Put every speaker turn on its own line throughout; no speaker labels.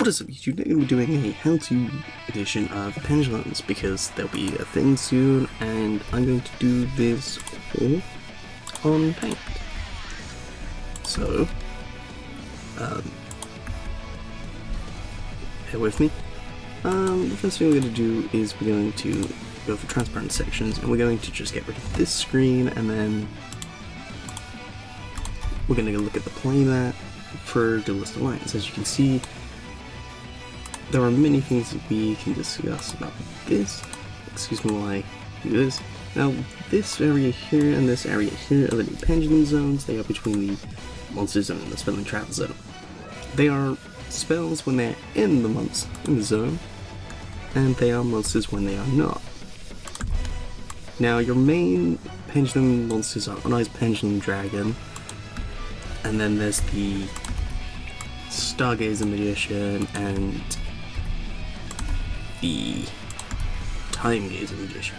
What is up YouTube? Today we're doing a how-to edition of Pendulums because there'll be a thing soon and I'm going to do this all on Paint. So, bear with me. The first thing we're going to do is we're going to go for transparent sections and we're going to just get rid of this screen and then we're going to look at the playmat for the list of lines. As you can see, there are many things that we can discuss about this. Excuse me while I do this. Now, this area here and this area here are the new pendulum zones. They are between the monster zone and the spell and trap zone. They are spells when they're in the zone, and they are monsters when they are not. Now, your main pendulum monsters are Uneyes Pendulum Dragon, and then there's the Stargazer Magician and the Time Gazer Magician.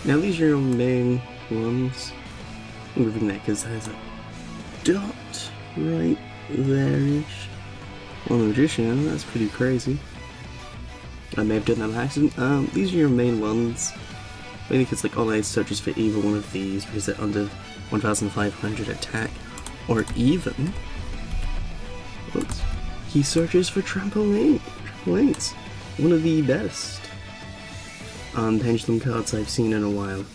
Now these are your main ones. I'm moving that because there's a dot right there-ish on the Magician. That's pretty crazy. I may have done that by accident. These are your main ones. Mainly because like Uneyes searches for either one of these because they're under 1500 attack, or even he searches for trampolines. One of the best pendulum cards I've seen in a while.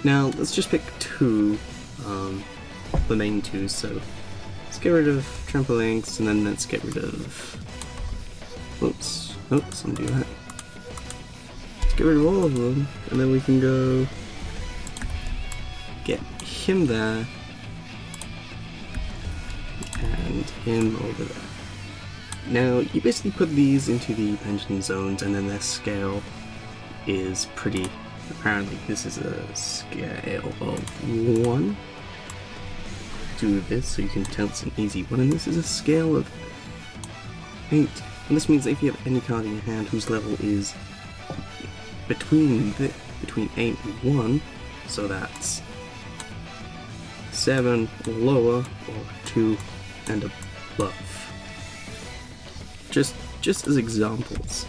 Now let's just pick two, the main two. So let's get rid of trampolines and then let's get rid of. Oops, undo that. Let's get rid of all of them and then we can go get him there. And him over there. Now, you basically put these into the pendulum zones and then their scale is pretty, apparently this is a scale of 1. Do this so you can tell it's an easy one, and this is a scale of 8. And this means that if you have any card in your hand whose level is between 8 and 1, so that's 7 or lower, or 2 and above. Just as examples,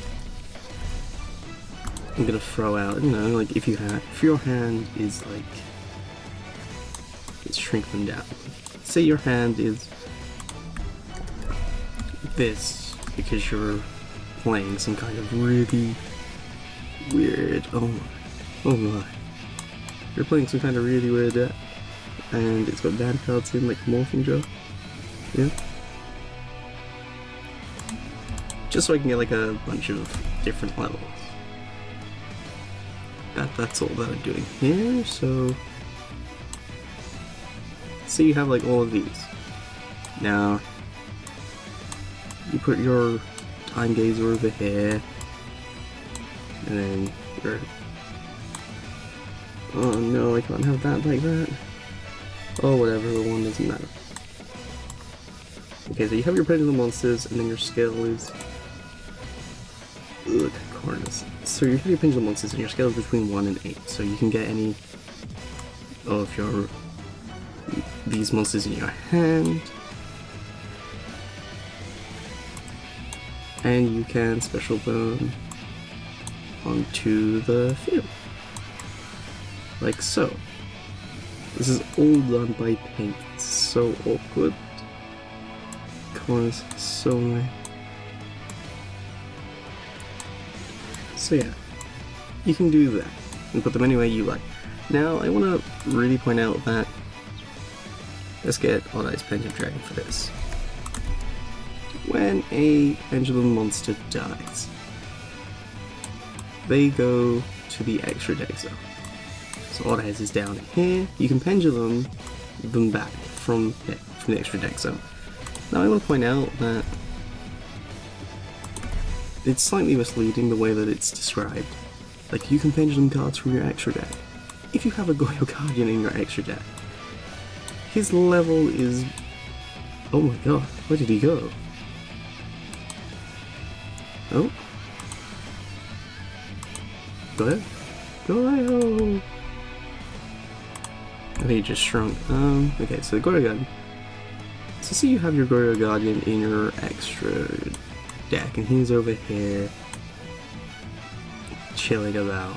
I'm gonna throw out, like if your hand is like, let's shrink them down. Say your hand is this because you're playing some kind of really weird, oh my, you're playing some kind of really weird deck, and it's got bad cards in like Morphing Jaw, yeah? Just so I can get like a bunch of different levels. That's all that I'm doing here, so you have like all of these. Now you put your Time Gazer over here, and then your, oh no, I can't have that like that. Oh whatever, the one doesn't matter. Okay, so you have your pendulum monsters, and then your scale is, ugh, corners. So you have your pendulum monsters, and your scale is between 1 and 8. So you can get any of these monsters in your hand, and you can special burn onto the field, like so. This is all done by paint. It's so awkward. Corners so many. So yeah, you can do that and put them any way you like. Now I want to really point out that let's get Uneyes Pendulum Dragon for this. When a pendulum monster dies, they go to the extra deck zone. So Uneyes is down here. You can pendulum them back from the extra deck zone. Now I want to point out that it's slightly misleading the way that it's described. Like, you can pendulum cards from your extra deck. If you have a Goyo Guardian in your extra deck, his level is, oh my god, where did he go? Oh, go ahead, Goyo. Oh, he just shrunk. Okay, so the Goyo Guardian So see you have your Gorilla Guardian in your extra deck, and he's over here chilling about.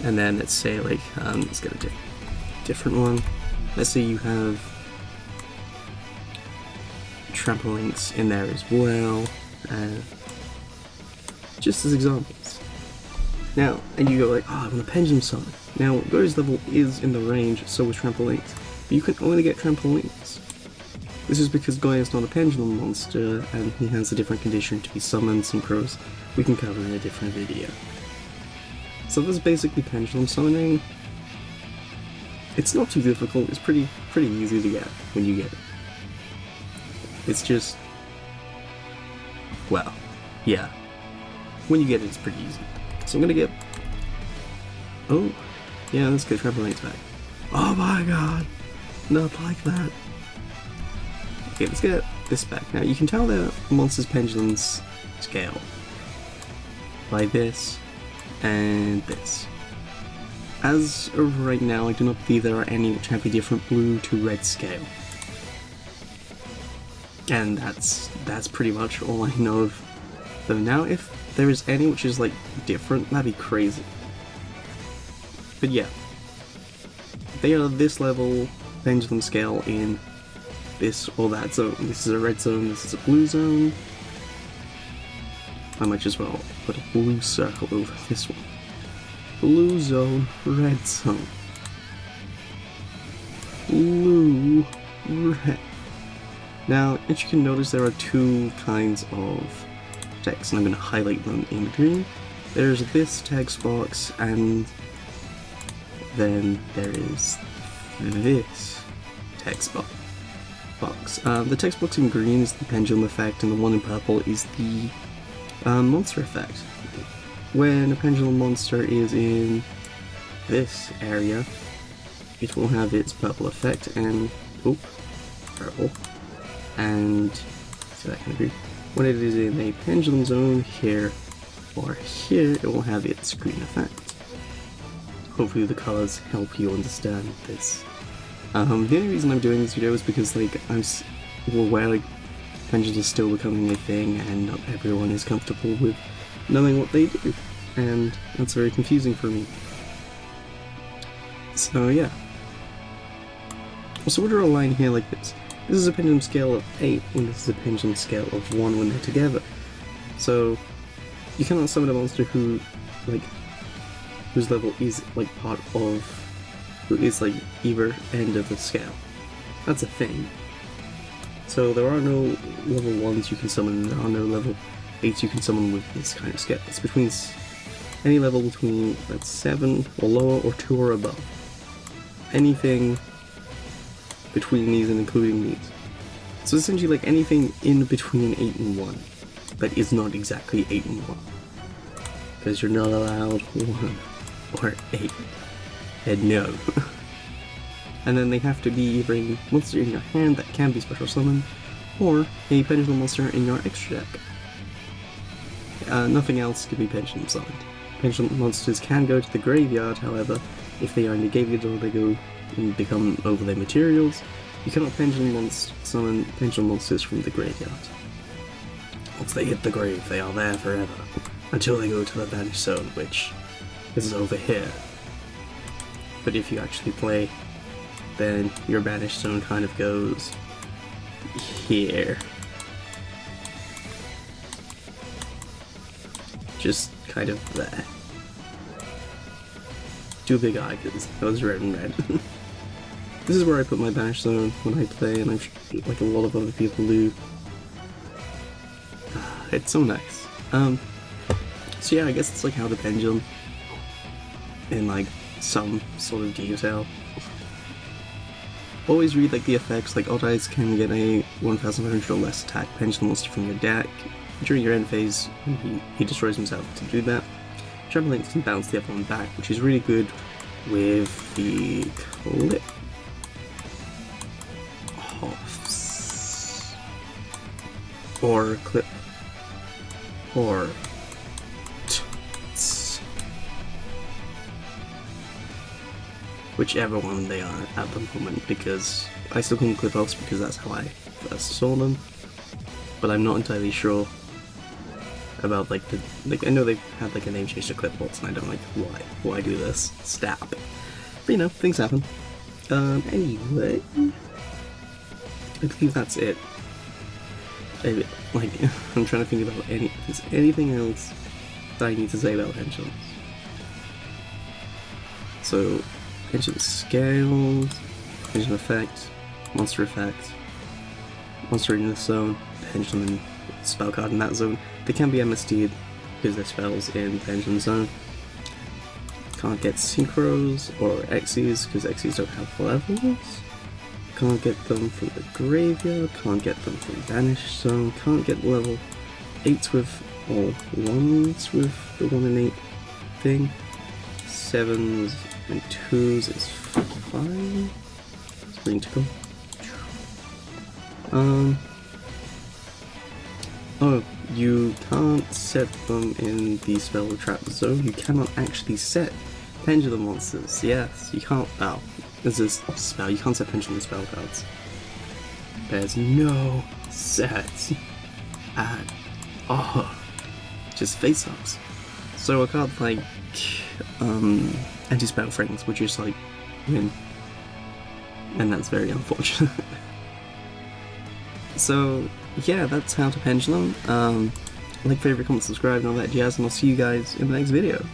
And then let's say like, let's get a different one. Let's say you have Trampolines in there as well, just as examples. Now, and you go like, oh, I want a Pendulum summon. Now, Gory's level is in the range, so is Trampolines, but you can only get Trampolines. This is because Goy is not a Pendulum monster, and he has a different condition to be summoned, synchros we can cover in a different video. So this is basically Pendulum summoning. It's not too difficult, it's pretty easy to get when you get it. It's just, well, yeah, when you get it, it's pretty easy. So I'm gonna get, oh, yeah, let's get Trampoline attack. Oh my god, not like that. Okay, let's get this back. Now you can tell the monster's Pendulum's scale by this and this. As of right now, I do not believe there are any which have a different blue to red scale. And that's pretty much all I know of them. Now, if there is any which is like different, that'd be crazy. But yeah, they are this level Pendulum scale in this or that zone. This is a red zone, this is a blue zone. I might as well put a blue circle over this one. Blue zone, red zone. Blue, red. Now, as you can notice, there are two kinds of text, and I'm going to highlight them in green. There's this text box, and then there is this text box. The text box in green is the Pendulum effect, and the one in purple is the monster effect. When a Pendulum monster is in this area, it will have its purple effect, and purple. And so that can agree. When it is in a Pendulum zone here or here, it will have its green effect. Hopefully the colors help you understand this. The only reason I'm doing this video is because like I'm aware like Pendulums are still becoming a thing, and not everyone is comfortable with knowing what they do, and that's very confusing for me. So yeah. So we'll draw a line here like this. This is a Pendulum scale of 8, and this is a Pendulum scale of 1 when they're together. So you cannot summon a monster who, like, whose level is like part of, who is like either end of the scale. That's a thing. So there are no level 1s you can summon, and there are no level 8s you can summon with this kind of scale. It's between any level between, that's 7 or lower, or 2 or above. Anything between these and including these. So essentially like anything in between 8 and 1, but is not exactly 8 and 1. Because you're not allowed 1 or 8. And no. And then they have to be either a monster in your hand that can be special summoned, or a Pendulum monster in your extra deck. Nothing else can be Pendulum summoned. Pendulum monsters can go to the graveyard, however, if they are in the graveyard or they go and become overlay materials. You cannot summon Pendulum monsters from the graveyard. Once they hit the grave, they are there forever, until they go to the banished zone, which is over here. But if you actually play, then your banished zone kind of goes here. Just kind of there. Do a big eye, because that was red and red. This is where I put my banished zone when I play, and I'm sure, like a lot of other people do. It's so nice. So yeah, I guess it's like how the Pendulum, in like some sort of detail. Always read like the effects, like Odd Eyes can get a 1500 or less attack Pendulum monster from your deck. During your end phase, he destroys himself to do that. Trampolines can bounce the other one back, which is really good with the Qliphoths. Or Qliphoths. whichever one they are at the moment, because I still call them Qliphoths because that's how I first saw them, but I'm not entirely sure about like I know they've had like a name change to Qliphoths, and I don't like why do this, stab. But you know, things happen. Anyway, I believe that's it. Like, I'm trying to think about if there's anything else that I need to say about Pendulums. So, Pendulum scales, Pendulum effect, monster in this zone, Pendulum and spell card in that zone. They can be MSD'd because they're spells in Pendulum zone. Can't get synchros or Xyz because Xyz don't have levels. Can't get them from the graveyard, can't get them from Banished Zone, can't get level 8s with, or 1s with the 1 and 8 thing. 7s and 2s is fine. It's green to go. Oh, you can't set them in the spell trap zone. You cannot actually set Pendulum monsters. Yes, you can't. Oh, there's this spell. You can't set Pendulum spell cards. There's no set at all. Just face-ups. So a card like anti-spell frames would just like win, and that's very unfortunate. So yeah, that's how to Pendulum. Like, favorite, comment, subscribe, and all that jazz, and I'll see you guys in the next video.